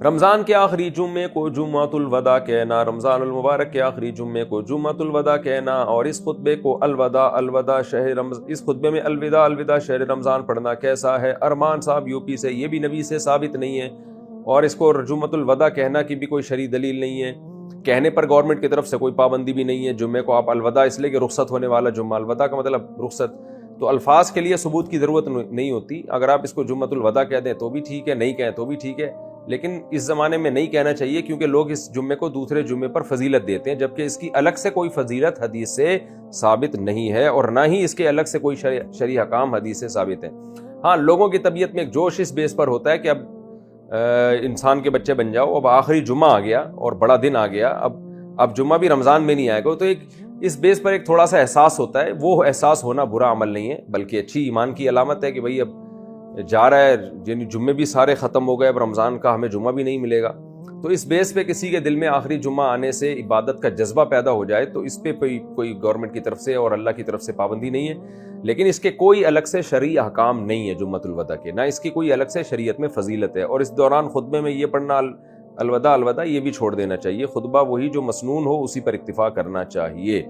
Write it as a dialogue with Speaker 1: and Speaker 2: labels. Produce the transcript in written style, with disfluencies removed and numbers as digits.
Speaker 1: رمضان کے آخری جمعے کو جمعۃ الوداع کہنا، رمضان المبارک کے آخری جمعے کو جمعۃ الوداع کہنا، اور اس خطبے کو اس خطبے میں الوداع الوداع شہر رمضان پڑھنا کیسا ہے؟ ارمان صاحب یو پی سے، یہ بھی نبی سے ثابت نہیں ہے، اور اس کو جمعۃ الوداع کہنا کی بھی کوئی شرعی دلیل نہیں ہے، کہنے پر گورنمنٹ کی طرف سے کوئی پابندی بھی نہیں ہے۔ جمعے کو آپ الوداع اس لیے کہ رخصت ہونے والا جمعہ، الوداع کا مطلب رخصت، تو الفاظ کے لیے ثبوت کی ضرورت نہیں ہوتی۔ اگر آپ اس کو جمعۃ الوداع کہہ دیں تو بھی ٹھیک ہے، نہیں کہیں تو بھی ٹھیک ہے، لیکن اس زمانے میں نہیں کہنا چاہیے، کیونکہ لوگ اس جمعے کو دوسرے جمعے پر فضیلت دیتے ہیں، جبکہ اس کی الگ سے کوئی فضیلت حدیث سے ثابت نہیں ہے، اور نہ ہی اس کے الگ سے کوئی شرعی احکام حدیث سے ثابت ہیں۔ ہاں، لوگوں کی طبیعت میں ایک جوش اس بیس پر ہوتا ہے کہ اب انسان کے بچے بن جاؤ، اب آخری جمعہ آ گیا اور بڑا دن آ گیا، اب جمعہ بھی رمضان میں نہیں آئے گا، تو ایک اس بیس پر ایک تھوڑا سا احساس ہوتا ہے۔ وہ احساس ہونا برا عمل نہیں ہے، بلکہ اچھی ایمان کی علامت ہے کہ بھئی اب جا رہا ہے، یعنی جمعے بھی سارے ختم ہو گئے، اب رمضان کا ہمیں جمعہ بھی نہیں ملے گا، تو اس بیس پہ کسی کے دل میں آخری جمعہ آنے سے عبادت کا جذبہ پیدا ہو جائے تو اس پہ کوئی گورنمنٹ کی طرف سے اور اللہ کی طرف سے پابندی نہیں ہے، لیکن اس کے کوئی الگ سے شرعی احکام نہیں ہے جمعۃ الوداع کے، نہ اس کی کوئی الگ سے شریعت میں فضیلت ہے۔ اور اس دوران خطبے میں یہ پڑھنا الوداع الوداع یہ بھی چھوڑ دینا چاہیے، خطبہ وہی جو مسنون ہو اسی پر اکتفا کرنا چاہیے۔